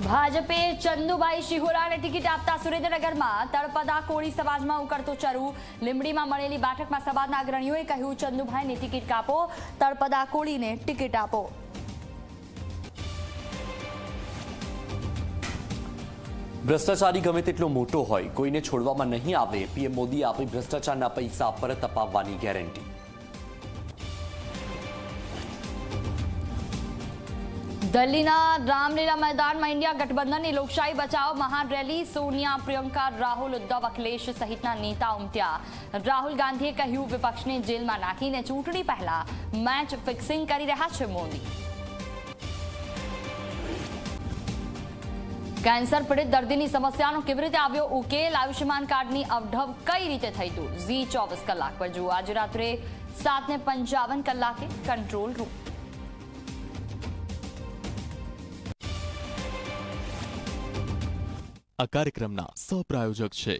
ભાજપે ચંદુભાઈ શિહોરાને ટિકિટ આપતા સુરેન્દ્રનગરમાં તળપદા કોળી સમાજમાં ઉકળતો ચરુ। લીંબડીમાં મળેલી બેઠકમાં સમાજના અગ્રણીઓએ કહ્યું, ચંદુભાઈને ટિકિટ કાપો, તળપદા કોળીને ટિકિટ આપો। ભ્રષ્ટાચારી ગમે તેટલો મોટો હોય, કોઈને છોડવામાં નહીં આવે। પીએમ મોદીએ આપી ભ્રષ્ટાચારના પૈસા પરત અપાવવાની ગેરંટી। દિલ્હીના રામલીલા मैदाનમાં इंडिया गठबंधनની લોકશાહી બચાવ મહાન રેલી। સોનિયા, પ્રિયંકા, રાહુલ, ઉદ્ધવ, અખિલેશ સહિતના નેતા ઉમટ્યા। રાહુલ ગાંધીએ કહ્યું, વિપક્ષને જેલમાં નાખીને ચૂંટણી પહેલા મેચ ફિક્સિંગ કરી રહ્યા છે મોદી। કેન્સર પીડિત દર્દીની સમસ્યાનો કેવી રીતે આવ્યો ઉકેલ? આયુષ્યમાન કાર્ડની અવઢવ કઈ રીતે થઈ દૂર? ઝી 24 કલાક પર જુઓ આજે રાત્રે 7:55 કલાકે કંટ્રોલ રૂમ। આ કાર્યક્રમના સહ પ્રાયોજક છે